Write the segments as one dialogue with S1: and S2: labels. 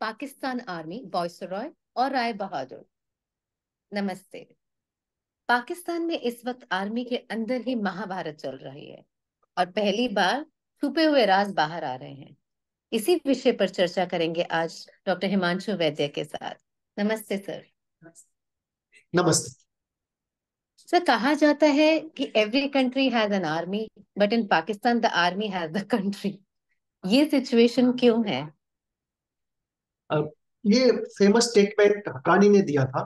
S1: Pakistan army, viceroy और राय बहादुर। नमस्ते। पाकिस्तान में इस वक्त आर्मी के अंदर ही महाभारत चल रही है और पहली बार छुपे हुए राज बाहर आ रहे हैं। इसी विषय पर चर्चा करेंगे आज डॉक्टर हिमांशु वैद्य के साथ। नमस्ते सर।
S2: नमस्ते।
S1: सर, कहा जाता है कि every country has an army, but in Pakistan the army has the country. ये सिचुएशन क्यों है?
S2: अब ये फेमस स्टेटमेंट हक्कानी ने दिया था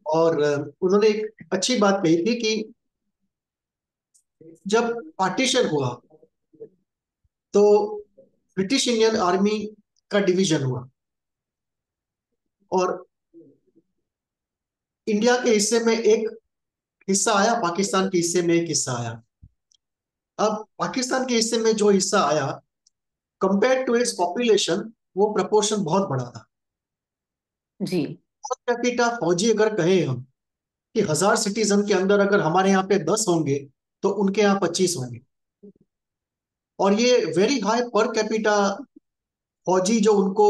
S2: और उन्होंने एक अच्छी बात कही थी कि जब पार्टीशन हुआ तो ब्रिटिश इंडियन आर्मी का डिवीजन हुआ और इंडिया के हिस्से में एक हिस्सा आया, पाकिस्तान के हिस्से में एक हिस्सा आया। अब पाकिस्तान के हिस्से में जो हिस्सा आया, कंपेयर टू इट्स पॉपुलेशन, वो प्रपोर्शन बहुत बड़ा था।
S1: जी।
S2: पर कैपिटा फौजी अगर कहें हम कि 1000 सिटीजन के अंदर अगर हमारे यहाँ पे 10 होंगे तो उनके यहाँ 25 होंगे। और ये वेरी हाई पर कैपिटा फौजी जो उनको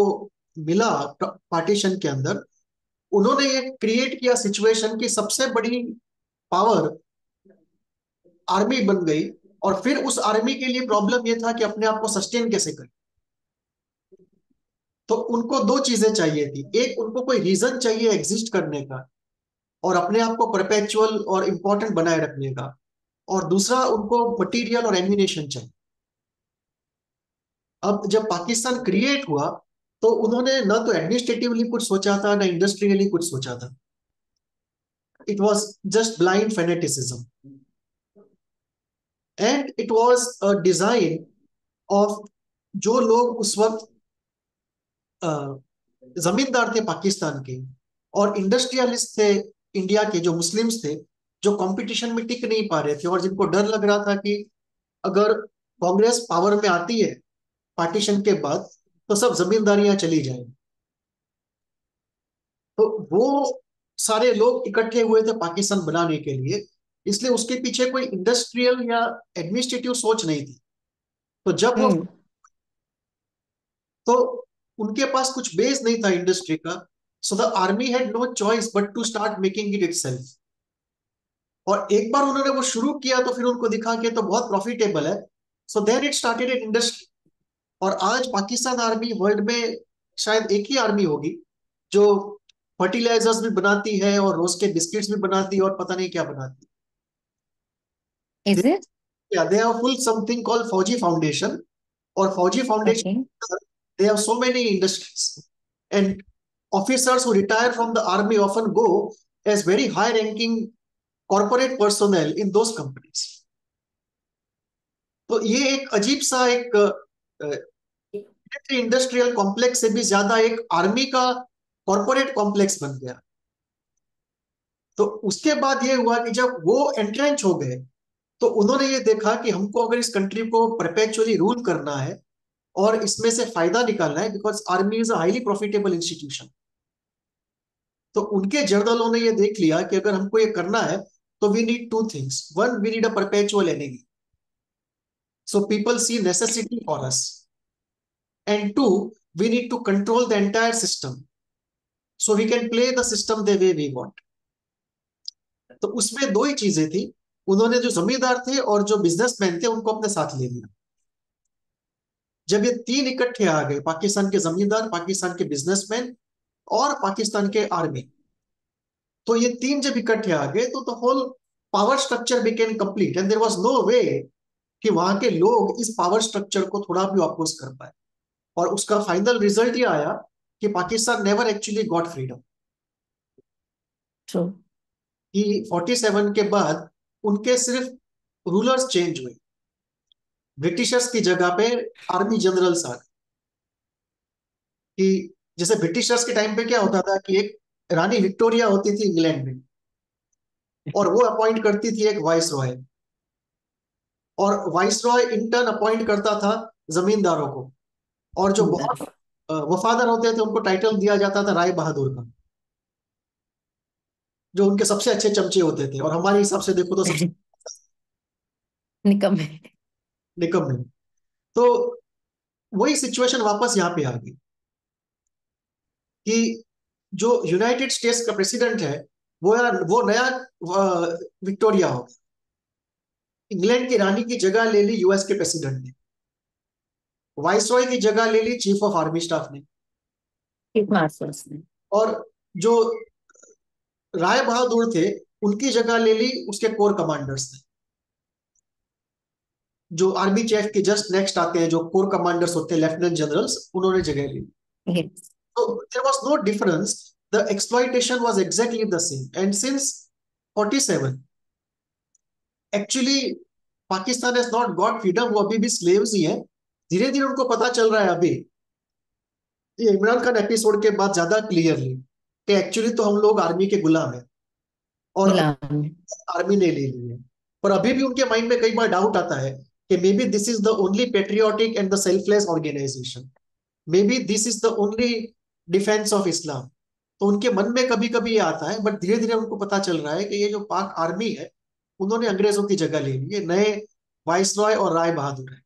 S2: मिला पार्टीशन के अंदर, उन्होंने ये क्रिएट किया सिचुएशन की सबसे बड़ी पावर आर्मी बन गई। और फिर उस आर्मी के लिए प्रॉब्लम ये था कि अपने आप को सस्टेन कैसे करें। तो उनको दो चीजें चाहिए थी, एक उनको कोई रीजन चाहिए एग्जिस्ट करने का और अपने आप को परपेचुअल और इंपॉर्टेंट बनाए रखने का, और दूसरा उनको मटेरियल और एम्यूनेशन चाहिए। अब जब पाकिस्तान क्रिएट हुआ तो उन्होंने न तो एडमिनिस्ट्रेटिवली कुछ सोचा था, न इंडस्ट्रियली कुछ सोचा था। It was just blind fanaticism and it was a design of जो लोग उस वक्त जमींदार थे पाकिस्तान के और इंडस्ट्रियलिस्ट थे इंडिया के, जो मुस्लिम्स थे, जो कंपटीशन में टिक नहीं पा रहे थे और जिनको डर लग रहा था कि अगर कांग्रेस पावर में आती है पार्टीशन के बाद तो सब जमींदारियां चली जाएंगी। तो वो सारे लोग इकट्ठे हुए थे पाकिस्तान बनाने के लिए, इसलिए उसके पीछे कोई इंडस्ट्रियल या एडमिनिस्ट्रेटिव सोच नहीं थी। तो जब वो,
S1: हम्म।
S2: तो उनके पास कुछ बेस नहीं था इंडस्ट्री का। So the army had no choice but to start making it itself. और एक बार उन्होंने वो शुरू किया तो फिर उनको दिखा कि तो बहुत प्रॉफिटेबल है। So then it started an industry. और आज पाकिस्तान आर्मी वर्ल्ड में शायद एक ही आर्मी होगी जो फर्टिलाइजर्स भी बनाती है और रोज के बिस्किट्स भी बनाती है और पता नहीं क्या बनाती है।
S1: Is it?
S2: They have full something called फौजी फाउंडेशन। और फौजी
S1: okay.
S2: Foundation, they have so many industries, and officers who retire from the army often go as very high ranking corporate personnel in those companies. तो ये एक अजीब सा एक industrial complex से भी ज्यादा एक आर्मी का कॉर्पोरेट कॉम्प्लेक्स बन गया। तो उसके बाद ये हुआ कि जब वो एंट्रेंच हो गए तो उन्होंने ये देखा कि हमको अगर इस कंट्री को परपेचुअली रूल करना है और इसमें से फायदा निकालना है, because army is a highly profitable institution. तो उनके जर्नलों ने ये देख लिया कि अगर हमको ये करना है तो we need two things. One, we need a perpetual enemy, so people see necessity for us. And two, we need to control the entire system so we can play the system the way we want. तो उसमें दो ही चीजें थी। उन्होंने जो जमींदार थे और जो बिजनेसमैन थे उनको अपने साथ ले लिया। जब ये तीन इकट्ठे आ गए, पाकिस्तान के जमींदार, पाकिस्तान के बिजनेसमैन और पाकिस्तान के आर्मी, तो ये तीन जब इकट्ठे आ गए तो the whole power structure became complete and there was no way कि वहां के लोग इस पावर स्ट्रक्चर को थोड़ा भी अपोज कर पाए। और उसका फाइनल रिजल्ट ये आया कि Pakistan never actually got freedom.
S1: True.
S2: कि 47 के बाद उनके सिर्फ रूलर्स चेंज हुए, ब्रिटिशर्स की जगह पे आर्मी जनरल्स आ गए। कि जैसे ब्रिटिशर्स के टाइम पे क्या होता था कि एक रानी विक्टोरिया होती थी इंग्लैंड में और वो अपॉइंट करती थी एक वाइस रॉय, और वाइस रॉय इंटर्न अपॉइंट करता था जमींदारों को। और जो बहुत वफादार होते थे उनको टाइटल दिया जाता था राय बहादुर का, जो उनके सबसे अच्छे चमचे होते थे। और हमारे हिसाब से देखो तो सबसे
S1: निकम्मे।
S2: निकम्मे। तो वही सिचुएशन वापस यहाँ पे आ गई। कि जो यूनाइटेड स्टेट्स का प्रेसिडेंट है वो नया विक्टोरिया हो गया। इंग्लैंड की रानी की जगह ले ली यूएस के प्रेसिडेंट ने, वाइसरॉय की जगह ले ली चीफ ऑफ आर्मी स्टाफ ने,
S1: चीफ मार्शल्स ने।
S2: और जो राय बहादुर थे उनकी जगह ले ली उसके कोर कमांडर्स ने। जो आर्मी चीफ के जस्ट नेक्स्ट आते हैं, जो कोर कमांडर्स होते हैं, लेफ्टिनेंट जनरल्स, उन्होंने जगह ली।
S1: Yes.
S2: So there was no difference. The exploitation was exactly the same. And since 47, actually Pakistan has not got freedom, वो अभी भी slaves ही है। धीरे धीरे उनको पता चल रहा है अभी, ये इमरान खान एपिसोड के बाद ज्यादा क्लियरली, कि एक्चुअली तो हम लोग आर्मी के गुलाम हैं और
S1: गुलाम।
S2: आर्मी ने ले ली है। पर अभी भी उनके माइंड में कई बार डाउट आता है कि maybe this is the only patriotic and the selfless organisation, maybe this is the only defence of Islam. तो उनके मन में कभी कभी ये आता है, बट धीरे धीरे उनको पता चल रहा है कि ये जो पाक आर्मी है उन्होंने अंग्रेजों की जगह ले ली है, नए वाइसरॉय और राय बहादुर है।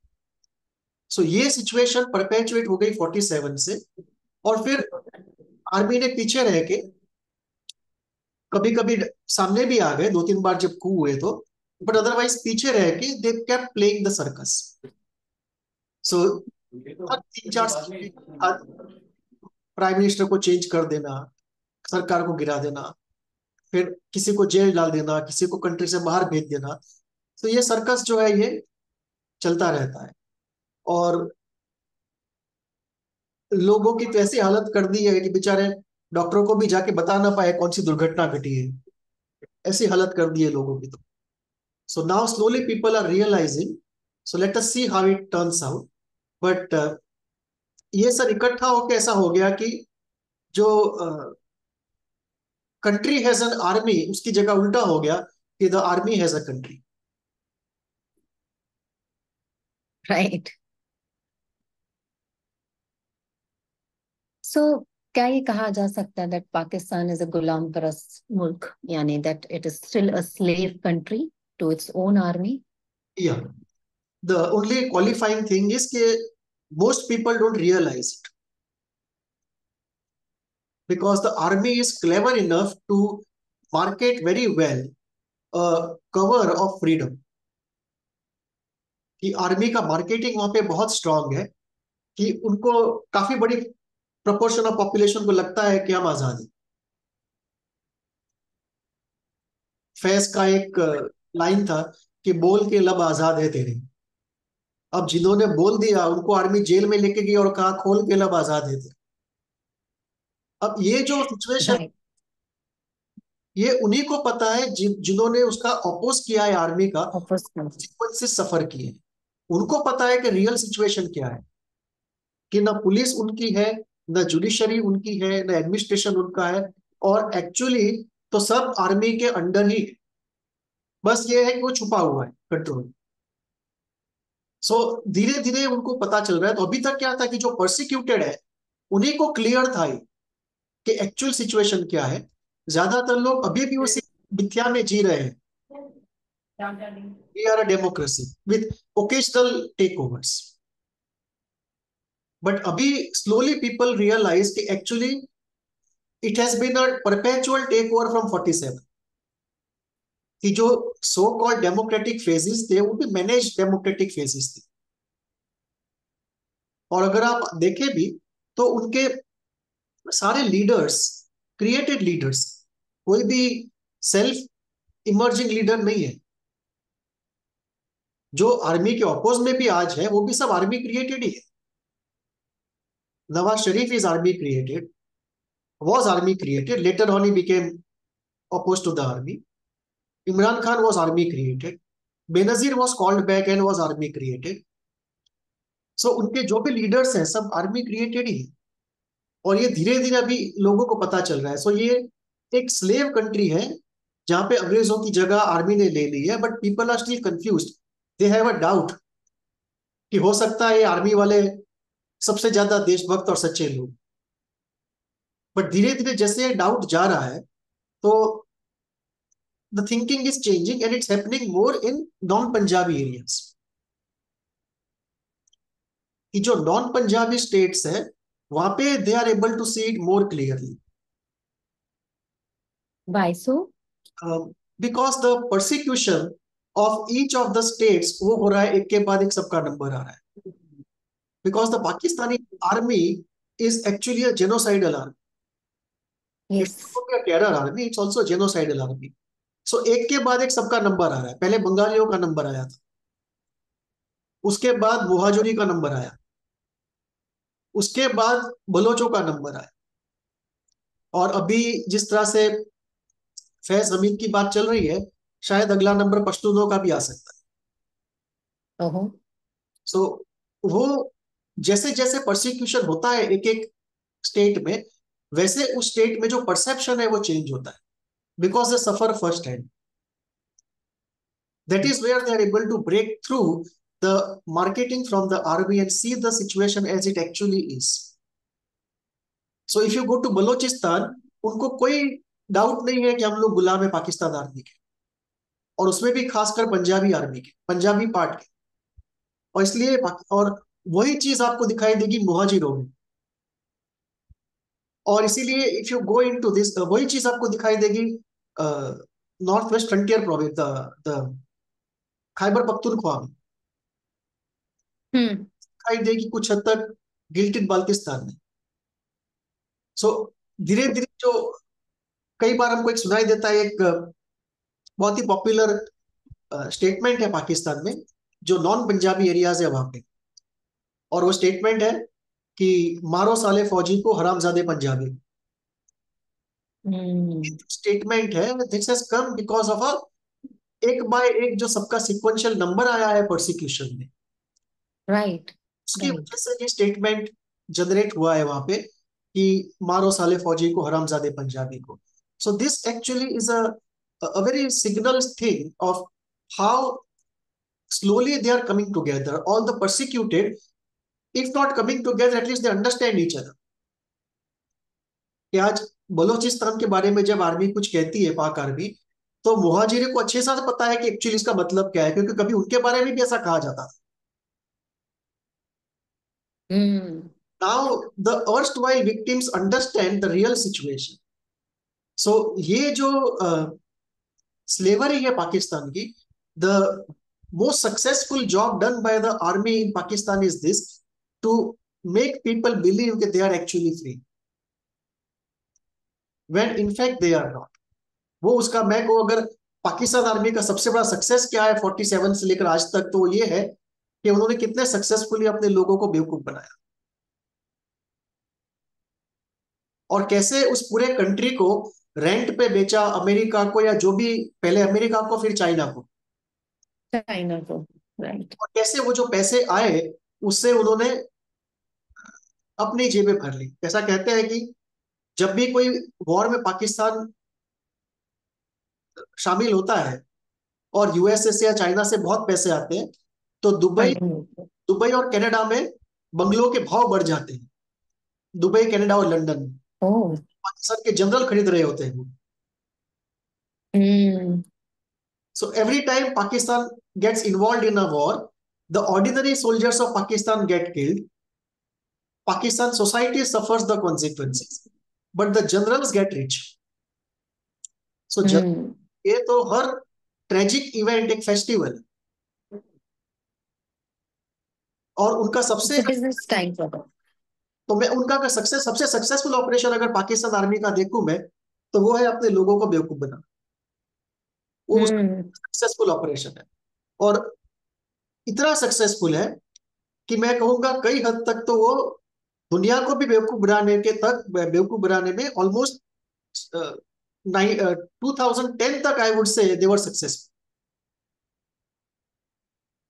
S2: सो ये सिचुएशन परपेचुएट हो गई 47 से, और फिर आर्मी ने पीछे रह के कभी कभी सामने भी आ गए 2-3 बार जब कू हुए तो, बट अदरवाइज पीछे रह के they kept playing the circus. So 3-4 prime minister को चेंज कर देना, सरकार को गिरा देना, फिर किसी को जेल डाल देना, किसी को कंट्री से बाहर भेज देना। तो ये सर्कस जो है ये चलता रहता है, और लोगों की तो ऐसी हालत कर दी है कि बेचारे डॉक्टरों को भी जाके बता ना पाए कौन सी दुर्घटना घटी है, ऐसी हालत कर दी है लोगों की तो। So now slowly people are realising, so let us see how it turns out. But ये सब इकट्ठा होकर ऐसा हो गया कि जो कंट्री हैज एन आर्मी उसकी जगह उल्टा हो गया कि the army has a country.
S1: Right. So क्या ये कहा जा सकता है दैट पाकिस्तान इज अ गुलाम परस्त मुल्क, यानी that it is still a slave country to its own army?
S2: या the only qualifying thing is कि most people don't realize it because the army is clever enough to market very well a cover of freedom। कि army का marketing वहां पे बहुत strong है, कि उनको काफी बड़ी प्रोपोर्शन ऑफ पॉपुलेशन को लगता है कि हम आजाद हैं। फैज का एक लाइन था कि बोल के लब आजाद है तेरे। अब जिन्होंने बोल दिया उनको आर्मी जेल में लेके गई और कहा खोल के लब आजाद है तेरे। अब ये जो सिचुएशन,
S1: राइट।
S2: ये उन्हीं को पता है जिन्होंने उसका अपोज किया है, आर्मी का
S1: ऑफकोर्स।
S2: consequences सफर किए हैं। उनको पता है कि रियल सिचुएशन क्या है, कि ना पुलिस उनकी है, ना जुडिशरी उनकी है, ना एडमिनिस्ट्रेशन उनका है, और एक्चुअली तो सब आर्मी के अंडर ही है। बस ये है कि वो छुपा हुआ है कंट्रोल। सो धीरे धीरे उनको पता चल रहा है। तो अभी तक क्या था कि जो परसिक्यूटेड है उन्हीं को क्लियर था ही कि एक्चुअल सिचुएशन क्या है। ज्यादातर लोग अभी भी उसी मिथ्या में जी रहे हैं, we are a democracy with occasional takeovers. But अभी स्लोली पीपल रियलाइज कि actually it has been a perpetual takeover from 47। कि जो सो कॉल्ड डेमोक्रेटिक फेजेस थे वो भी मैनेज डेमोक्रेटिक फेजेस थे। और अगर आप देखें भी तो उनके सारे लीडर्स क्रिएटेड लीडर्स, कोई भी सेल्फ इमर्जिंग लीडर नहीं है। जो आर्मी के अपोज में भी आज है वो भी सब आर्मी क्रिएटेड ही है। Nawaz Sharif is army created, was army created, later on he became opposed to the army। Imran Khan was army created, Benazir was called back and was army created। so उनके जो भी लीडर्स हैं सब army created ही है। और ये धीरे धीरे अभी लोगों को पता चल रहा है। सो ये एक स्लेव कंट्री है जहां पे अंग्रेजों की जगह आर्मी ने ले ली है, but people are still confused, they have a doubt कि हो सकता है ये आर्मी वाले सबसे ज्यादा देशभक्त और सच्चे लोग। बट धीरे धीरे जैसे डाउट जा रहा है तो the thinking is changing and it's happening more in non-Punjabi areas। कि जो नॉन पंजाबी स्टेट्स है वहां पे they are able to see it more clearly,
S1: Why so?
S2: Because the persecution of each of the states वो हो रहा है, एक के बाद एक सबका नंबर आ रहा है, because the Pakistani army is actually a genocidal army.
S1: Yes.
S2: It's not a terror army, it's also genocidal army. So एक के बाद एक सबका नंबर आ रहा है. पहले बंगालियों का नंबर आया था, उसके बाद मुहाजिरी का नंबर आया, उसके बाद बलोचों का नंबर आया, और अभी जिस तरह से फैज हमीद की बात चल रही है, शायद अगला नंबर पश्तूनों का भी आ सकता है.
S1: Oh.
S2: सो वो जैसे जैसे परसिक्यूशन होता है एक एक स्टेट में, वैसे उस स्टेट में जो परसेप्शन है वो चेंज होता है, because they suffer first hand. That is where they are able to break through the marketing from the army and see the situation as it actually is. So if you go to Balochistan, उनको कोई doubt नहीं है कि हम लोग गुलाम है Pakistan army के, और उसमें भी खासकर पंजाबी आर्मी के, पंजाबी पार्ट के. और इसलिए और वही चीज आपको दिखाई देगी मुहाजिरों में. और इसीलिए if you go into this, वही चीज आपको दिखाई देगी north west frontier province, the Khyber Pakhtunkhwa में
S1: Hmm.
S2: दिखाई देगी कुछ हद तक गिल्टेड बाल्टिस्तान में. सो धीरे धीरे जो कई बार हमको एक सुनाई देता है, एक बहुत ही पॉपुलर स्टेटमेंट है पाकिस्तान में, जो नॉन पंजाबी एरियाज है वहां पे, और वो स्टेटमेंट है कि मारो साले फौजी को हरामजादे पंजाबी.
S1: Hmm.
S2: स्टेटमेंट है, this has come because of a एक बाय एक जो सबका सिक्वेंशियल नंबर आया है परसिक्यूशन में,
S1: Right.
S2: उसकी
S1: Right.
S2: वजह से ये स्टेटमेंट जनरेट हुआ है वहां पे कि मारो साले फौजी को हरामजादे पंजाबी को. So this actually is a very signal thing of how slowly they are coming together. All the persecuted, if not coming together, at least they understand each other. कि आज बलोचिस्तान के बारे में जब आर्मी कुछ कहती है, पाक आर्मी, तो मुहाजिर को अच्छे से पता है कि एक्चुअली इसका मतलब क्या है, क्योंकि कभी उनके बारे में भी ऐसा कहा जाता था.
S1: Hmm.
S2: Now the erstwhile victims understand the real situation. सो ये जो स्लेवरी है पाकिस्तान की, the most successful job done by the army in Pakistan is this, to make people believe that they are actually free when in fact they are not. वो उसका मैं को अगर Pakistan army का सबसे बड़ा सक्सेस क्या है 47 से लेकर आज तक, तो वो ये है कि उन्होंने कितने सक्सेसफुली अपने लोगों को बेवकूफ बनाया, और कैसे उस पूरे कंट्री को रेंट पे बेचा अमेरिका को, या जो भी, पहले अमेरिका को फिर चाइना को.
S1: China को. Right.
S2: और कैसे वो जो पैसे आए उससे उन्होंने अपनी जेबें भर ली. ऐसा कहते हैं कि जब भी कोई वॉर में पाकिस्तान शामिल होता है और यूएसए से या चाइना से बहुत पैसे आते हैं, तो दुबई
S1: Funding.
S2: दुबई और कनाडा में बंगलों के भाव बढ़ जाते हैं. दुबई, कनाडा और लंदन में
S1: Oh.
S2: पाकिस्तान के जनरल खरीद रहे होते हैं.
S1: Hmm.
S2: So every time Pakistan gets involved in a war, the ordinary soldiers of Pakistan get killed, Pakistan society suffers the consequences, but the generals get rich. So
S1: Hmm.
S2: ये तो हर ट्रेजिक इवेंट एक फेस्टिवल, और उनका
S1: It's
S2: सबसे,
S1: a business time for them.
S2: तो मैं उनका का सक्सेस, सबसे सक्सेसफुल ऑपरेशन अगर पाकिस्तान आर्मी का देखूं मैं, तो वो है अपने लोगों को बेवकूफ बनाना. वो
S1: Hmm.
S2: सक्सेसफुल ऑपरेशन है, और इतना सक्सेसफुल है कि मैं कहूंगा कई हद तक तो वो दुनिया को भी बेवकूफ बनाने में ऑलमोस्ट 2010 तक I would say they were successful.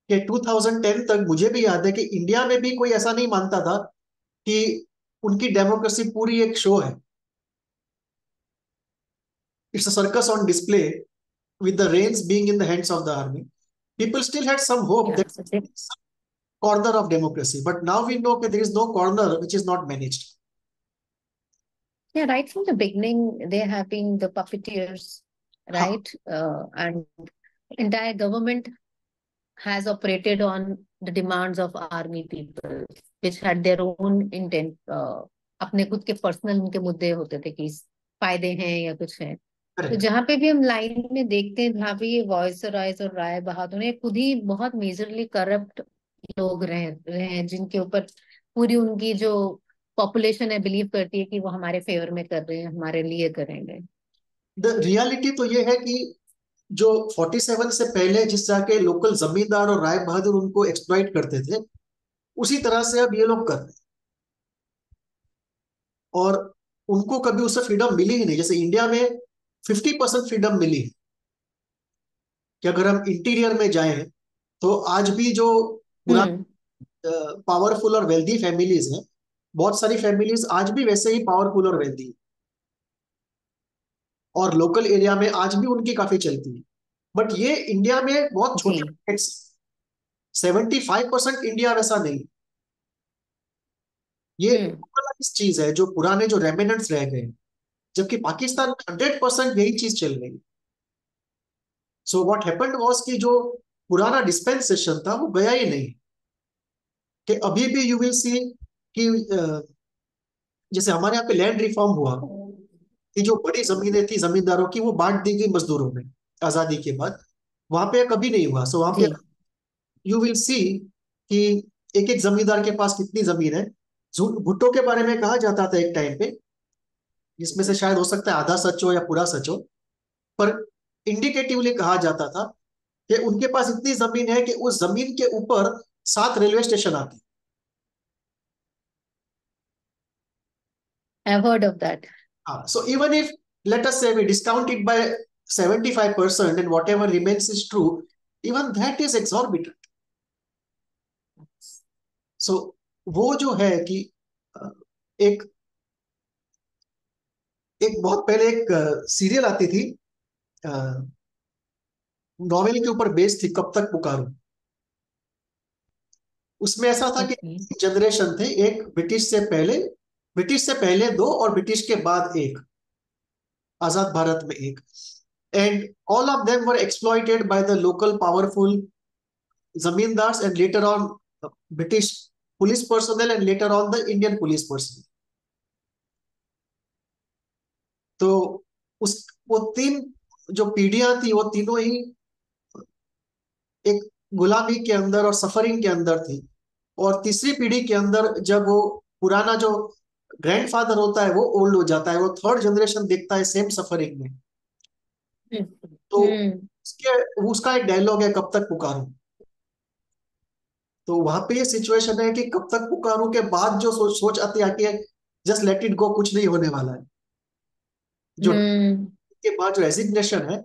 S2: कि 2010 तक मुझे भी याद है कि इंडिया में भी कोई ऐसा नहीं मानता था कि उनकी डेमोक्रेसी पूरी एक शो है. It's a circus on display with the reins being in the hands of the army. People still had some hope
S1: Yeah.
S2: that
S1: So they,
S2: some corner of democracy, but now we know that there is no corner which is not managed.
S1: yeah, right from the beginning, they have been the puppeteers,
S2: हाँ,
S1: right? And entire government has operated on the demands of army people which had their own intent, अपने खुद के personal उनके मुद्दे होते थे कि फायदे हैं या कुछ है। तो
S2: करेक्ट।
S1: जहाँ पे भी हम लाइन में देखते हैं, जहाँ पे ये वॉइस राइज और राय बहादुर, ये खुद ही बहुत मेजरली करप्ट लोग रहे हैं, जिनके ऊपर पूरी उनकी जो पॉपुलेशन है बिलीव करती है कि वो हमारे फेवर में कर रहे हैं, हमारे लिए करेंगे।
S2: द रियलिटी तो ये है कि जो 47 से पहले जिस तरह के लोकल जमींदार और राय बहादुर उनको एक्सप्लॉइट करते थे, उसी तरह से अब ये लोग कर रहे हैं। और उनको कभी उससे फ्रीडम मिली ही नहीं। जैसे इंडिया में 50% फ्रीडम मिली है, कि अगर हम इंटीरियर में जाएं तो आज भी जो
S1: हम्म।
S2: पावरफुल और वेल्दी फैमिलीज हैं, बहुत सारी फैमिलीज आज भी वैसे ही पावरफुल और वेल्दी है, और लोकल एरिया में आज भी उनकी काफी चलती है। बट ये इंडिया में बहुत
S1: जी।
S2: छोटे, 75% इंडिया वैसा नहीं। ये
S1: हम्म।
S2: लोकलाइज चीज है, जो पुराने जो रेमिनेंट्स रह गए हैं। जबकि पाकिस्तान में 100% यही चीज चल रही है। सो व्हाट हैपेंड वाज कि जो पुराना डिस्पेंसेशन था वो गया ही नहीं। कि अभी भी यू विल सी कि जैसे हमारे यहाँ पे लैंड रिफॉर्म हुआ, कि जो बड़ी जमीनें थी जमींदारों की वो बांट दी गई मजदूरों में आजादी के बाद। वहां पे कभी नहीं हुआ। सो वहां पे
S1: जी।
S2: यू विल सी कि एक एक जमींदार के पास कितनी जमीन है। भुट्टो के बारे में कहा जाता था एक टाइम पे, जिसमें से शायद हो सकता है आधा सच हो या पूरा सच हो, पर इंडिकेटिवली कहा जाता था कि उनके पास इतनी जमीन है कि उस जमीन के ऊपर 7 रेलवे स्टेशन आते
S1: आई हर्ड ऑफ दैट।
S2: हैं। So even if let us say we discount it by 75% and whatever remains is true, even that is exorbitant. So वो जो है कि अ, एक एक बहुत पहले एक सीरियल आती थी, नॉवेल के ऊपर बेस्ड थी, कब तक पुकारूं। उसमें ऐसा था कि
S1: ओके।
S2: जनरेशन थे, एक ब्रिटिश से पहले दो और ब्रिटिश के बाद एक, आजाद भारत में एक। And all of them were exploited by the local powerful zamindars and later on British police personal and later on the Indian police personal. तो उस वो तीन जो पीढ़ियां थी वो तीनों ही एक गुलामी के अंदर और सफरिंग के अंदर थी। और तीसरी पीढ़ी के अंदर जब वो पुराना जो ग्रैंडफादर होता है वो ओल्ड हो जाता है, वो थर्ड जनरेशन देखता है सेम सफरिंग में। तो
S1: हम्म।
S2: उसके उसका एक डायलॉग है, कब तक पुकारूं। तो वहां पे ये सिचुएशन है कि कब तक पुकारूं के बाद जो सोच आती है, जस्ट लेट इट गो, कुछ नहीं होने वाला है। जो
S1: हम्म।
S2: के बाद जो रेजिग्नेशन है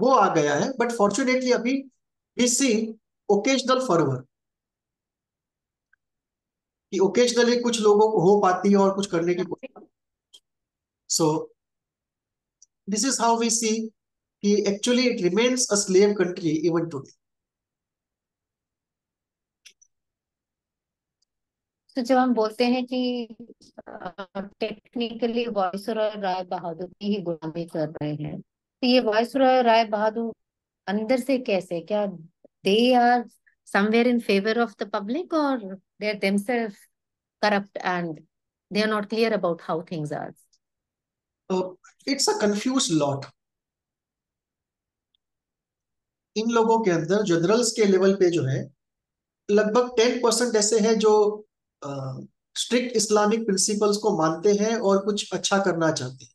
S2: वो आ गया है। बट फॉर्चुनेटली अभी वी सी ओकेजनल फर्वर, कि ओकेजनली कुछ लोगों को हो पाती है और कुछ करने की। So this is how we see कि actually it remains a slave country even today.
S1: तो जब हम बोलते हैं कि टेक्निकली वायसरॉय राय बहादुर की ही गुलामी कर रहे हैं, तो ये वायसरॉय राय बहादुर अंदर से कैसे, क्या they are somewhere in favour of the public, और they are themselves corrupt and they are not clear about how things are?
S2: It's a confuse lot. इन लोगों के अंदर जनरल्स के लेवल पे जो है लगभग 10% ऐसे हैं जो स्ट्रिक्ट इस्लामिक प्रिंसिपल्स को मानते हैं और कुछ अच्छा करना चाहते हैं।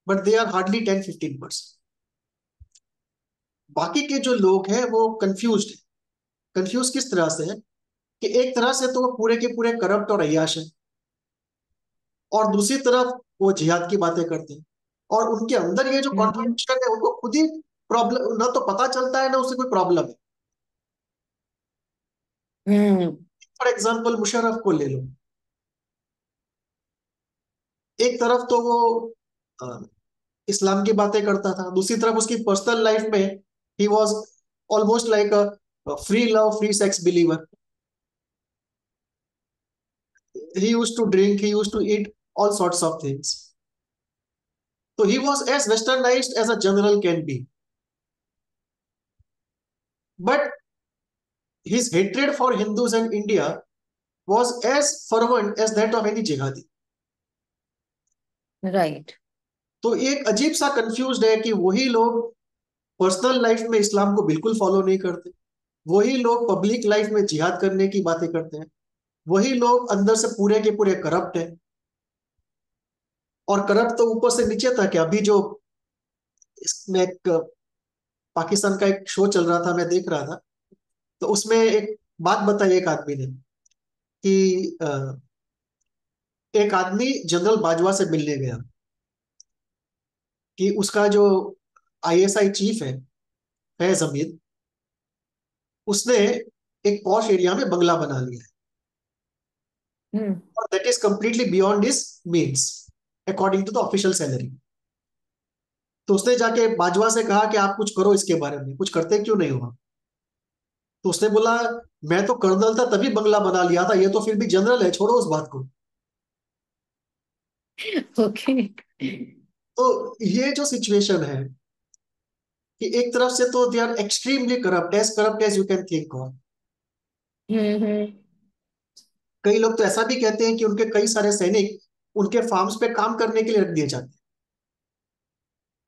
S2: But they are hardly 10-15%। बाकी के जो लोग हैं वो कंफ्यूज है। कंफ्यूज किस तरह से है कि एक तरह से तो वो पूरे के पूरे करप्ट और अय्याश है, और दूसरी तरफ वो जिहाद की बातें करते हैं। और उनके अंदर ये जो
S1: हम्म।
S2: कॉन्ट्रडिक्शन है उनको खुद ही प्रॉब्लम, ना तो पता चलता है ना उसे कोई प्रॉब्लम है।
S1: हम्म।
S2: फॉर एग्जाम्पल मुशर्रफ को ले लो। एक तरफ तो वो अ, इस्लाम की बातें करता था, दूसरी तरफ उसकी पर्सनल लाइफ में he was almost like a free love free sex believer. He used to drink, he used to eat all sorts of things. तो he was as westernised as a general can be. But his hatred for Hindus and India was as fervent as that of any jihadi.
S1: Right.
S2: तो एक अजीब सा confused है कि वही लोग personal life में इस्लाम को बिल्कुल फॉलो नहीं करते, वही लोग पब्लिक लाइफ में जिहाद करने की बातें करते हैं, वही लोग अंदर से पूरे के पूरे करप्ट हैं। और करप्ट तो ऊपर से नीचे तक है। अभी जो इसमें एक पाकिस्तान का एक शो चल रहा था, मैं देख रहा था, तो उसमें एक बात बताई एक आदमी ने कि एक आदमी जनरल बाजवा से मिलने गया कि उसका जो आईएसआई चीफ है फैज हमीद, उसने एक पॉश एरिया में बंगला बना लिया है
S1: हम्म।
S2: और that is completely beyond his means according to the official salary. तो उसने जाके बाजवा से कहा कि आप कुछ करो इसके बारे में, कुछ करते क्यों नहीं हो? तो उसने बोला, मैं तो कर्नल था तभी बंगला बना लिया था, ये तो फिर भी जनरल है, छोड़ो उस बात को।
S1: ओके।
S2: तो ये जो सिचुएशन है कि एक तरफ से तो they are extremely corrupt as you can think of.
S1: Hmm.
S2: कई लोग तो ऐसा भी कहते हैं कि उनके कई सारे सैनिक उनके फार्म्स पे काम करने के लिए रख दिए जाते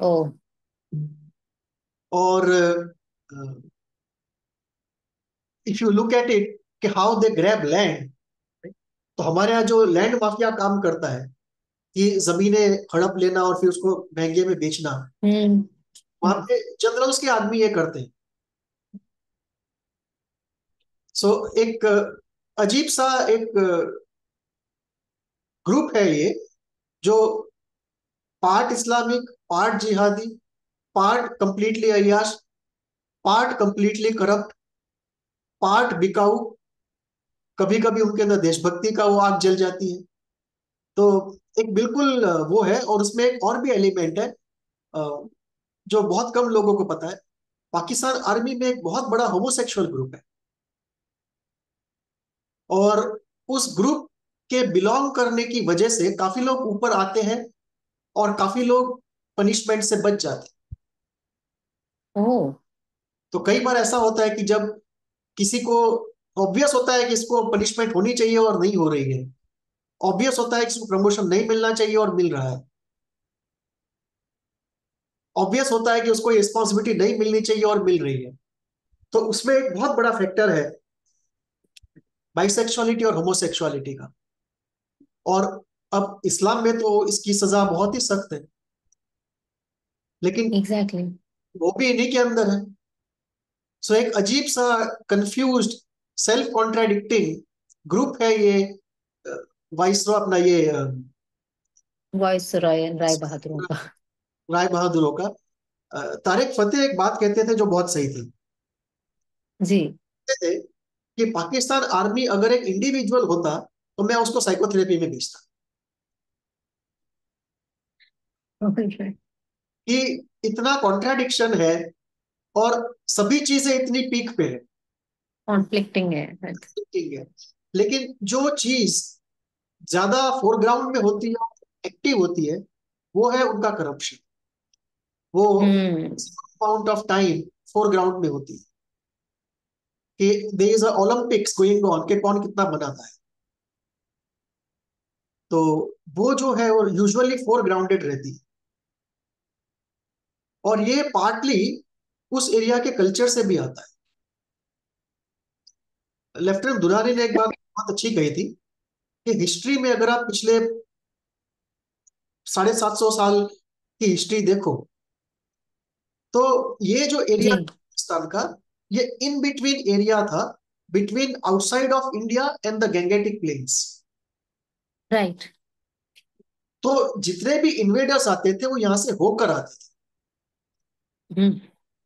S1: ओ।
S2: हैं। और if you look at it कि हाउ दे ग्रैब लैंड, तो हमारे यहाँ जो लैंड माफिया काम करता है कि जमीनें हड़प लेना और फिर उसको महंगे में बेचना,
S1: हम्म।
S2: वहां पे जनरल्स के आदमी ये करते हैं। सो एक अजीब सा एक ग्रुप है ये, जो पार्ट इस्लामिक, पार्ट जिहादी, part completely अय्याश, part completely corrupt, part बिकाऊ। कभी कभी उनके अंदर देशभक्ति का वो आग जल जाती है। तो एक बिल्कुल वो है। और उसमें एक और भी एलिमेंट है जो बहुत कम लोगों को पता है। पाकिस्तान आर्मी में एक बहुत बड़ा होमोसेक्सुअल ग्रुप है, और उस ग्रुप के बिलोंग करने की वजह से काफी लोग ऊपर आते हैं और काफी लोग पनिशमेंट से बच जाते हैं।
S1: ओ।
S2: तो कई बार ऐसा होता है कि जब किसी को ऑब्वियस होता है कि इसको पनिशमेंट होनी चाहिए और नहीं हो रही है, ऑब्वियस होता है कि इसको प्रमोशन नहीं मिलना चाहिए और मिल रहा है, ऑब्वियस होता है कि उसको रिस्पॉन्सिबिलिटी नहीं मिलनी चाहिए और मिल रही है, तो उसमें एक बहुत बड़ा फैक्टर है बाइसेक्सुअलिटी और होमोसेक्सुअलिटी का। और अब इस्लाम में तो इसकी सजा बहुत ही सख्त है, लेकिन
S1: एग्जैक्टली।
S2: वो भी इन्हीं के अंदर है। सो एक अजीब सा कंफ्यूज्ड सेल्फ कॉन्ट्राडिक्टिंग ग्रुप है ये वाइसरॉय अपना ये
S1: वॉइस रॉय राय बहादुरों का।
S2: राय बहादुरों का। तारिक फतेह एक बात कहते थे जो बहुत सही थी।
S1: जी।
S2: कहते थे कि पाकिस्तान आर्मी अगर एक इंडिविजुअल होता तो मैं उसको साइकोथेरेपी में भेजता। कि इतना कॉन्ट्राडिक्शन है और सभी चीजें इतनी पीक पे है,
S1: कॉन्फ्लिक्टिंग है।
S2: ठीक है, लेकिन जो चीज ज्यादा फोरग्राउंड में होती है, एक्टिव होती है, वो है उनका करप्शन। वो
S1: hmm.
S2: Amount of time foreground में होती है कि there is a Olympics going on कि कौन कितना बनाता है। तो वो जो है वो यूजुअली फोरग्राउंडेड रहती है। और ये पार्टली उस एरिया के कल्चर से भी आता है। लेफ्टिनेंट दुरानी ने एक बात बहुत अच्छी कही थी कि हिस्ट्री में अगर आप पिछले 750 साल की हिस्ट्री देखो, तो ये जो एरिया
S1: जी।
S2: पाकिस्तान का, ये इन बिटवीन एरिया था, between outside of India and the Gangetic plains.
S1: Right.
S2: तो जितने भी इन्वेडर्स आते थे वो यहाँ से होकर आते थे।
S1: हम्म।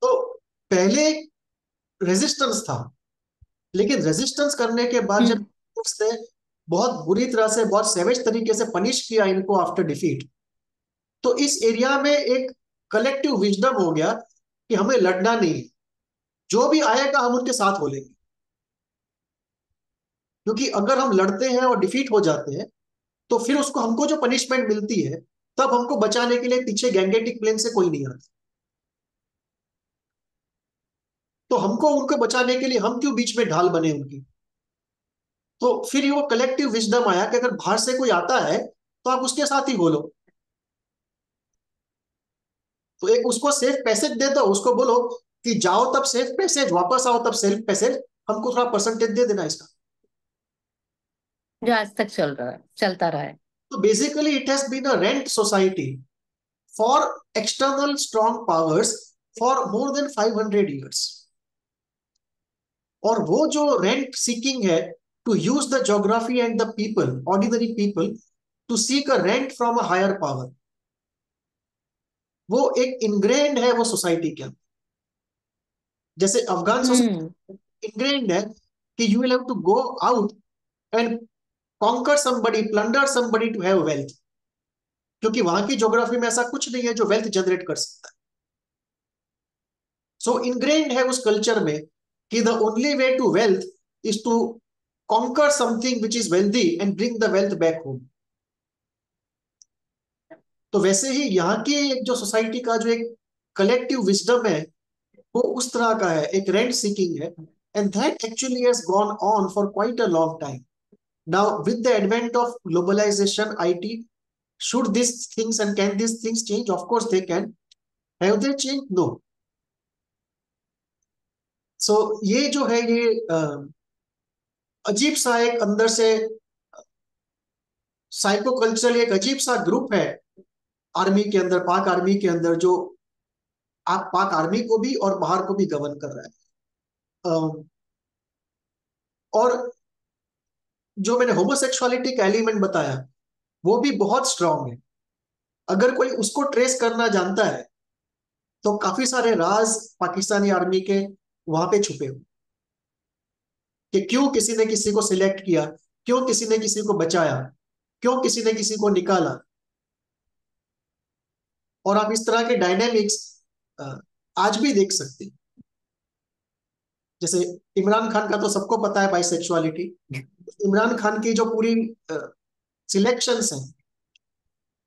S2: तो पहले रेजिस्टेंस था, लेकिन रेजिस्टेंस करने के बाद जब
S1: हम्म।
S2: ने बहुत बुरी तरह से, बहुत सेवेज तरीके से पनिश किया इनको आफ्टर डिफीट, तो इस एरिया में एक कलेक्टिव विजडम हो गया कि हमें लड़ना नहीं, जो भी आएगा हम उनके साथ हो लेंगे। क्योंकि अगर हम लड़ते हैं और डिफीट हो जाते हैं, तो फिर उसको हमको जो पनिशमेंट मिलती है, तब हमको बचाने के लिए पीछे गैंगेटिक प्लेन से कोई नहीं आता। तो हमको उनको बचाने के लिए हम क्यों बीच में ढाल बने उनकी? तो फिर वो कलेक्टिव विजडम आया कि अगर बाहर से कोई आता है तो आप उसके साथ ही बोलो। तो एक उसको सेफ पैसेज दे दो, उसको बोलो कि जाओ तब सेफ पैसेज, वापस आओ तब सेफ पैसेज, हमको थोड़ा परसेंटेज दे देना इसका।
S1: जो आज तक चल रहा है, चलता रहा है।
S2: तो basically it has been a rent society for external strong powers for more than 500 years। और वो जो रेंट सीकिंग है, to use the geography and the people, ordinary people, to seek a rent from a higher power, वो एक ingrained है वो society के अंदर। जैसे अफगान
S1: हम्म।
S2: सोसाइटी इनग्रेन्ड है कि you will have to go out and conquer somebody, plunder somebody to have wealth, क्योंकि वहां की ज्योग्राफी में ऐसा कुछ नहीं है जो वेल्थ जनरेट कर सकता है। सो इनग्रेन्ड है उस कल्चर में कि the only way to wealth is to conquer something which is wealthy and bring the wealth back home. तो वैसे ही यहाँ की एक जो सोसाइटी का जो एक कलेक्टिव विजडम है, वो उस तरह का है, एक रेंट सीकिंग है। And that actually has gone on for quite a long time. Now with the advent of globalisation, IT, should these things and can these things change? Of course they can. Have they changed? No. So ये जो है ये अजीब सा एक अंदर से psycho cultural एक अजीब सा ग्रुप है आर्मी के अंदर, पाक आर्मी के अंदर, जो आप पाक आर्मी को भी और बाहर को भी गवर्न कर रहा है। और जो मैंने होमोसेक्सुअलिटी का एलिमेंट बताया, वो भी बहुत स्ट्रांग है। अगर कोई उसको ट्रेस करना जानता है तो काफी सारे राज पाकिस्तानी आर्मी के वहां पे छुपे हुए, कि क्यों किसी ने किसी को सिलेक्ट किया, क्यों किसी ने किसी को बचाया, क्यों किसी ने किसी को निकाला। और आप इस तरह के डायनेमिक्स आज भी देख सकते हैं। जैसे इमरान खान का तो सबको पता है बाइसेक्सुअलिटी। इमरान खान की जो पूरी सिलेक्शंस हैं,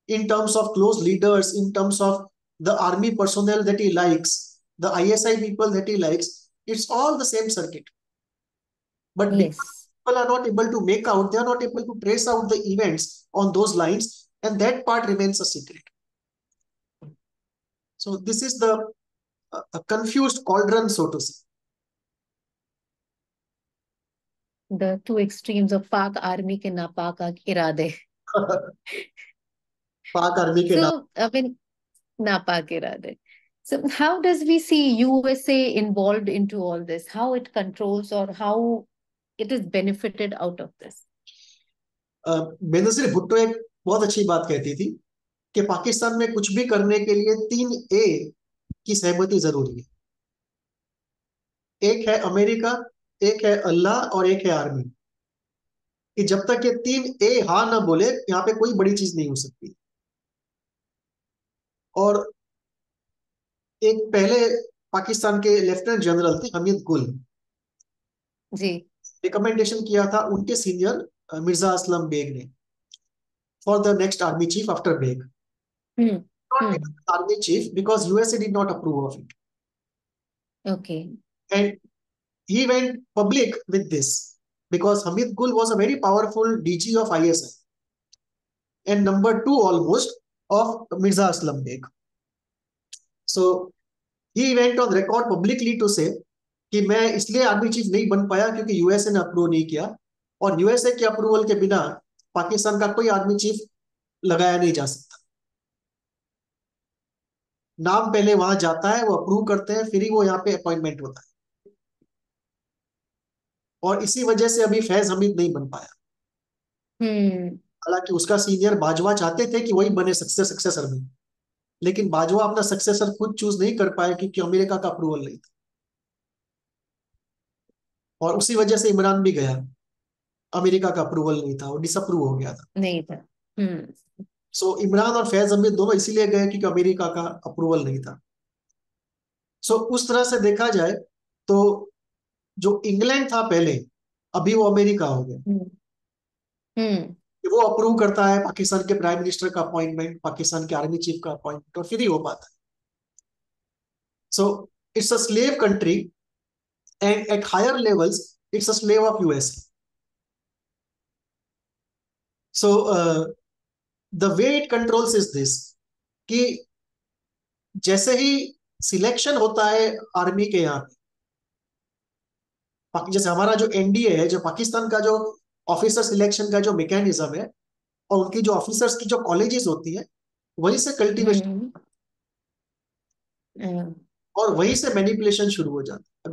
S2: in terms of close leaders, in terms of the army personnel that he likes, the ISI people that he likes, it's all the same circuit. But because
S1: yes.
S2: people are not able to make out, they are not able to trace out the events on those lines, and that part remains a secret. So this is the a confused cauldron, so to say.
S1: The two extremes of पाक army के नापाक इरादे।
S2: पाक army के नाम।
S1: So, I mean, napak irade. So, how does we see USA involved into all this? How it controls or how it is benefited out of this?
S2: Benazir Bhutto एक बहुत अच्छी बात कहती थी कि पाकिस्तान में कुछ भी करने के लिए 3 A की सहमति जरूरी है। एक है अमेरिका, एक है अल्लाह और एक है आर्मी। कि जब तक ये 3 A हाँ ना बोले, यहाँ पे कोई बड़ी चीज नहीं हो सकती। और एक पहले पाकिस्तान के लेफ्टिनेंट जनरल थे हमीद गुल,
S1: जी।
S2: रिकमेंडेशन किया था उनके सीनियर मिर्जा असलम बेग ने, for the next army chief after Beg.
S1: Hmm.
S2: Not
S1: hmm.
S2: Become army chief because USA did not approve of it,
S1: okay.
S2: And he went public with this because Hamid Gul was a very powerful DG of ISI and number 2 almost of Mirza Aslam Beg. So he went on record publicly to say कि मैं इसलिए army chief नहीं बन पाया क्योंकि USA ने approve नहीं किया, और यूएसए के अप्रूवल के बिना पाकिस्तान का कोई आर्मी चीफ लगाया नहीं जा सकता। नाम पहले वहां जाता है, वो अप्रूव करते हैं, फिर ही वो यहाँ पे अपॉइंटमेंट होता है। और इसी वजह से अभी फैज हमीद नहीं बन पाया।
S1: हम्म।
S2: हालांकि उसका सीनियर बाजवा चाहते थे कि वही बने सक्सेसर में, लेकिन बाजवा अपना सक्सेसर खुद चूज नहीं कर पाए क्योंकि अमेरिका का अप्रूवल नहीं था। और उसी वजह से इमरान भी गया, अमेरिका का अप्रूवल नहीं था, वो डिसअप्रूव हो गया था।
S1: नहीं था। हम्म।
S2: सो इमरान और फैज हमीद दोनों इसीलिए गए क्योंकि अमेरिका का अप्रूवल नहीं था। सो उस तरह से देखा जाए तो जो इंग्लैंड था पहले, अभी वो अमेरिका हो गया।
S1: हम्म। हम्म।
S2: कि वो अप्रूव करता है पाकिस्तान के प्राइम मिनिस्टर का अपॉइंटमेंट, पाकिस्तान के आर्मी चीफ का अपॉइंटमेंट, और फिर ही हो पाता है। So it's a slave country and at higher levels it's a slave of US. So the way it controls is this, कि जैसे ही सिलेक्शन होता है आर्मी के यहाँ पे, जैसे हमारा जो एनडीए है, जो पाकिस्तान का जो ऑफिसर सिलेक्शन का जो मैकेनिज्म है, और उनकी जो ऑफिसर्स की जो कॉलेजेस होती है, वहीं से कल्टीवेशन
S1: हम्म। हम्म।
S2: और वहीं से मैनिपुलेशन शुरू हो जाता है।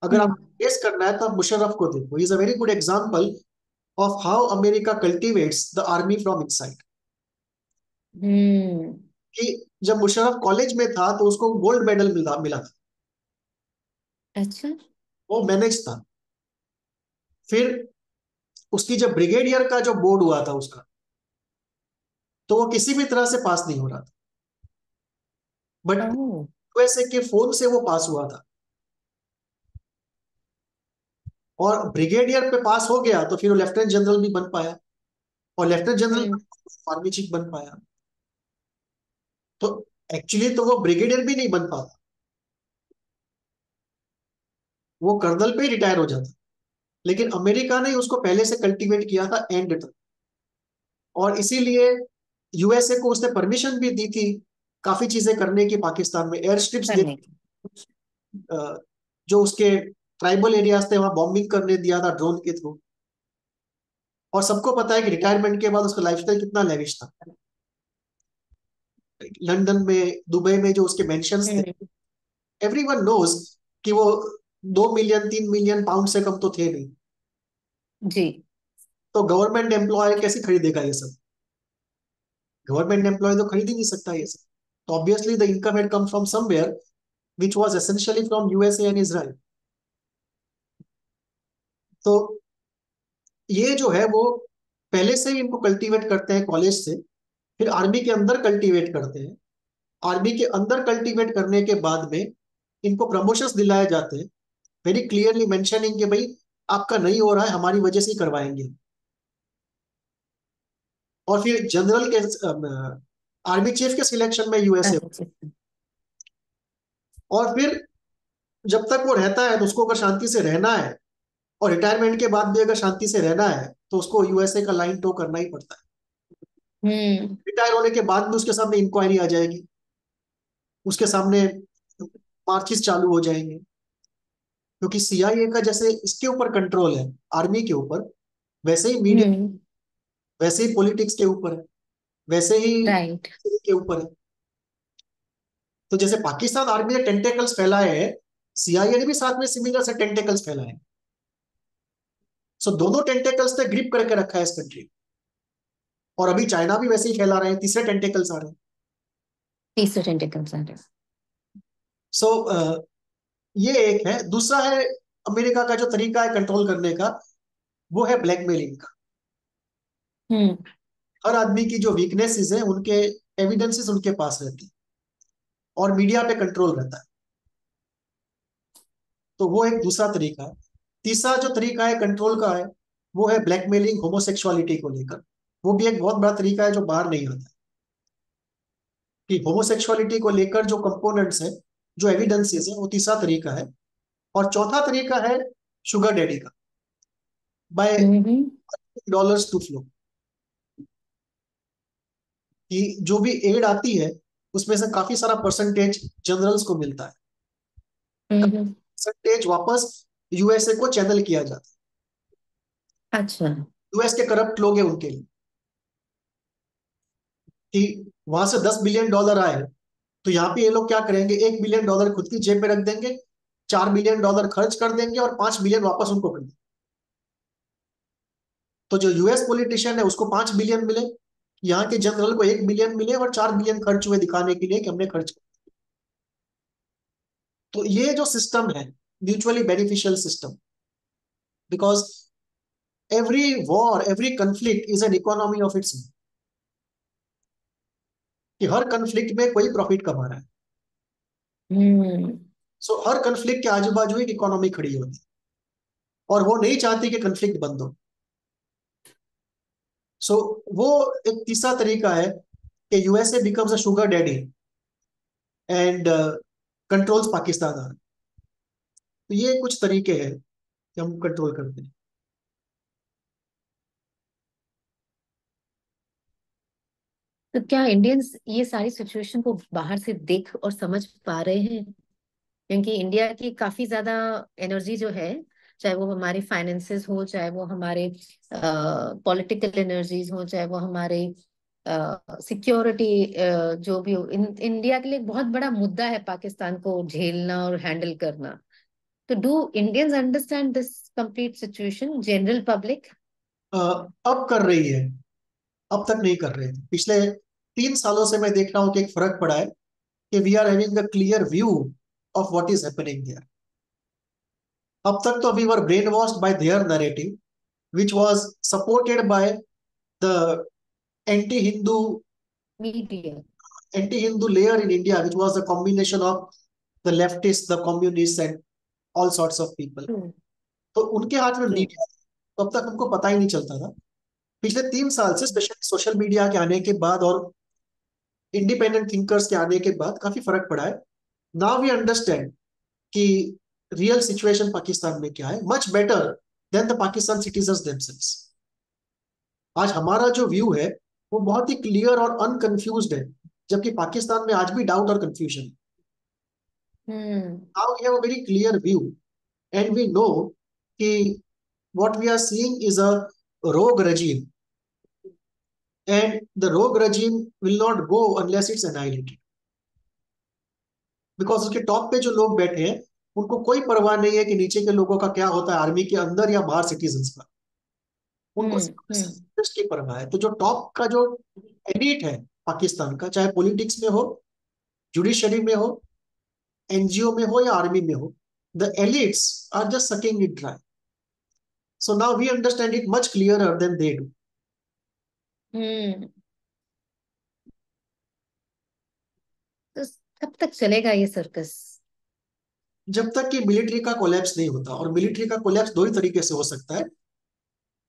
S2: अगर आप टेस्ट करना है तो आप मुशर्रफ को देखो, is a very good example of how America cultivates the army from inside.
S1: Hmm.
S2: कि जब मुशर्रफ कॉलेज में था तो उसको गोल्ड मेडल मिला मिला था,
S1: अच्छा।
S2: वो मैनेज था। फिर उसकी जब ब्रिगेडियर का जो बोर्ड हुआ था उसका, तो वो किसी भी तरह से पास नहीं हो रहा था, बट
S1: ओह।
S2: यूएसए के फोन से वो पास हुआ था। और ब्रिगेडियर पे पास हो गया तो फिर वो लेफ्टिनेंट जनरल भी बन पाया, और लेफ्टिनेंट जनरल
S1: हम्म।
S2: आर्मी चीफ बन पाया। तो एक्चुअली तो वो ब्रिगेडियर भी नहीं बन पाता, वो कर्नल पे ही रिटायर हो जाता। लेकिन अमेरिका ने उसको पहले से कल्टीवेट किया था एंड तक, और इसीलिए यूएसए को उसने परमिशन भी दी थी काफी चीजें करने की, पाकिस्तान में एयर स्ट्रिप्स दे,
S1: करने की।
S2: जो उसके ट्राइबल एरियाज थे वहां बॉम्बिंग करने दिया था ड्रोन के थ्रू। और सबको पता है कि रिटायरमेंट के बाद उसका लाइफस्टाइल कितना लेविश था। लंदन में, दुबई में जो उसके मेंशंस थे,
S1: हम्म।
S2: एवरीवन नोज कि वो 2 मिलियन 3 मिलियन पाउंड से कम तो थे नहीं।
S1: जी।
S2: तो गवर्नमेंट एम्प्लॉय कैसे खरीदेगा ये सब? गवर्नमेंट एम्प्लॉय तो खरीद ही नहीं सकता ये सब। तो obviously the income had come from somewhere which was essentially from USA and Israel. तो ये जो है वो पहले से ही इनको कल्टीवेट करते हैं कॉलेज से, फिर आर्मी के अंदर कल्टीवेट करते हैं। आर्मी के अंदर कल्टीवेट करने के बाद में इनको प्रमोशंस दिलाए जाते हैं, वेरी क्लियरली मेंशनिंग कि भाई आपका नहीं हो रहा है, हमारी वजह से ही करवाएंगे। और फिर जनरल के, आर्मी चीफ के सिलेक्शन में यूएसए।
S1: अच्छा।
S2: और फिर जब तक वो रहता है तो उसको अगर शांति से रहना है, और रिटायरमेंट के बाद भी अगर शांति से रहना है, तो उसको यूएसए का लाइन टो करना ही पड़ता है।
S1: हम्म।
S2: रिटायर होने के बाद में उसके सामने इंक्वायरी आ जाएगी, उसके सामने मार्चिस चालू हो जाएंगे, क्योंकि सीआईए का जैसे इसके ऊपर कंट्रोल है आर्मी के ऊपर, वैसे ही मीडिया,
S1: हम्म।
S2: वैसे ही पॉलिटिक्स के ऊपर है, वैसे ही
S1: राइट।
S2: के ऊपर है। तो जैसे पाकिस्तान आर्मी ने टेंटेकल्स फैलाए हैं, सीआईए ने भी साथ में सिमिलर से टेंटेकल्स फैलाए हैं। सो दोनों टेंटेकल्स ने ग्रिप करके रखा है इस कंट्री। और अभी चाइना भी वैसे ही फैला रहे हैं, तीसरे टेंटेकल्स आ रहे हैं।
S1: तीसरे टेंटिकल्स आ रहे
S2: सो ये एक है। दूसरा है अमेरिका का जो तरीका है कंट्रोल करने का, वो है ब्लैकमेलिंग का।
S1: हैं। हम्म।
S2: हर आदमी की जो वीकनेसेस है उनके एविडेंसेस उनके पास रहती है, और मीडिया पे कंट्रोल रहता है। तो वो एक दूसरा तरीका है। तीसरा जो तरीका है कंट्रोल का है, वो है ब्लैकमेलिंग होमोसेक्सुअलिटी को लेकर। वो भी एक बहुत बड़ा तरीका है जो बाहर नहीं आता, कि होमोसेक्सुअलिटी को लेकर जो कंपोनेंट्स है, जो एविडेंसेस है, वो तीसरा तरीका है। और चौथा तरीका है शुगर डैडी का, by
S1: hmm.
S2: Dollars to flow. कि जो भी एड आती है उसमें से काफी सारा परसेंटेज जनरल्स को मिलता है,
S1: हम्म।
S2: परसेंटेज वापस यूएसए को चैनल किया जाता
S1: अच्छा।
S2: है। यूएस के करप्ट लोग हैं उनके लिए, कि वहां से $10 बिलियन आए, तो यहाँ पे ये लोग क्या करेंगे, $1 बिलियन खुद की जेब में रख देंगे, $4 बिलियन खर्च कर देंगे, और 5 बिलियन वापस उनको कर देंगे। तो जो यूएस पॉलिटिशियन है उसको 5 बिलियन मिले, यहाँ के जनरल को 1 बिलियन मिले, और 4 बिलियन खर्च हुए दिखाने के लिए कि हमने खर्च किया। तो ये जो सिस्टम है, mutually beneficial system, because every war, every conflict is an economy of its. कि हर कंफ्लिक्ट में कोई प्रॉफिट कमा रहा है।
S1: हम्म।
S2: सो हर कंफ्लिक्ट के आजू बाजू एक इकोनॉमी खड़ी होती है, और वो नहीं चाहती कि कंफ्लिक्ट बंद हो। सो वो एक तीसरा तरीका है कि USA becomes a sugar daddy and controls Pakistan. तो ये कुछ तरीके हैं कि हम कंट्रोल करते हैं।
S1: तो क्या इंडियंस ये सारी सिचुएशन को बाहर से देख और समझ पा रहे हैं? क्योंकि इंडिया की काफी ज्यादा एनर्जी जो है, चाहे वो हमारी फाइनेंसेस हो, चाहे वो हमारे पॉलिटिकल एनर्जीज हो, चाहे वो हमारे सिक्योरिटी, जो भी हो, इंडिया के लिए एक बहुत बड़ा मुद्दा है पाकिस्तान को झेलना और हैंडल करना। तो do Indians understand this complete situation, general public?
S2: अब कर रही है, अब तक नहीं कर रहे थे। पिछले 3 सालों से मैं देख रहा हूँ कि एक फर्क पड़ा है कि we are having a clear view of what is happening there. अब तक तो we were brainwashed by their narrative which was supported by the anti-Hindu
S1: media.
S2: anti-Hindu layer in India, which was a combination of the leftists, the communists, and all sorts of people.
S1: True.
S2: तो उनके हाथ में
S1: true.
S2: Media, तो अब तक हमको पता ही नहीं चलता था। पिछले 3 साल से स्पेशली सोशल मीडिया के आने के बाद और इंडिपेंडेंट थिंकर्स के आने के बाद काफी फर्क पड़ा है। नाउ वी अंडरस्टैंड कि रियल सिचुएशन पाकिस्तान में क्या है, much better than the Pakistan citizens themselves. आज हमारा जो व्यू है वो बहुत ही क्लियर और अनकंफ्यूज्ड है, जबकि पाकिस्तान में आज भी डाउट और कंफ्यूजन है।
S1: Hmm.
S2: Now we have a very clear view and we know कि what we are seeing is a rogue regime, and the rogue regime will not go unless it's annihilated, because उसके top पे जो लोग बैठे हैं उनको कोई परवाह नहीं है कि नीचे के लोगों का क्या होता है, आर्मी के अंदर या बाहर सिटीजन्स का। उनको
S1: हम्म।
S2: सिर्फ
S1: हम्म।
S2: interest की परवाह है। तो जो टॉप का जो एलिट है पाकिस्तान का, चाहे पॉलिटिक्स में हो, जुडिशरी में हो, एनजीओ में हो या आर्मी में हो, the elites are just sucking it dry. So now we understand it much clearer than they do.
S1: Hmm. तो कब तक चलेगा ये सर्कस?
S2: जब तक कि मिलिट्री का कोलैप्स नहीं होता, और मिलिट्री का कोलैप्स दो ही तरीके से हो सकता है।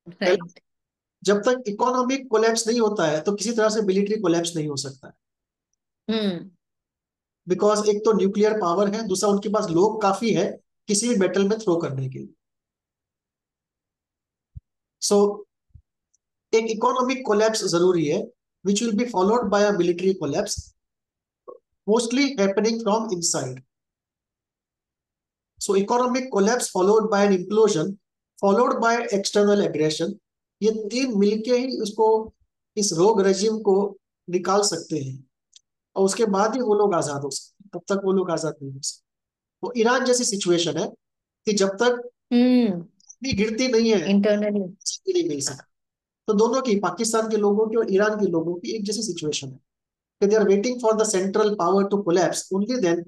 S2: पहला,
S1: राइट।
S2: जब तक इकोनॉमिक कोलैप्स नहीं होता है तो किसी तरह से मिलिट्री कोलैप्स नहीं हो सकता है।
S1: हम्म।
S2: बिकॉज एक तो न्यूक्लियर पावर है, दूसरा उनके पास लोग काफी है किसी भी बैटल में थ्रो करने के लिए। सो एक इकोनॉमिक कोलैप्स जरूरी है, which will be followed by a military collapse, mostly happening from inside. So economic collapse followed by an implosion followed by external aggression, ये तीन मिलके ही उसको, इस रोग रजीम को निकाल सकते हैं, और उसके बाद ही वो लोग आजाद हो सकते हैं। तब तक वो लोग आजाद नहीं हो सकते। वो ईरान जैसी सिचुएशन है कि जब तक
S1: हम्म।
S2: भी गिरती नहीं है
S1: इंटरनली।
S2: नहीं मिल सकती। तो दोनों की, पाकिस्तान के लोगों की और ईरान के लोगों की एक जैसी सिचुएशन है कि they are waiting for the central power to collapse, only then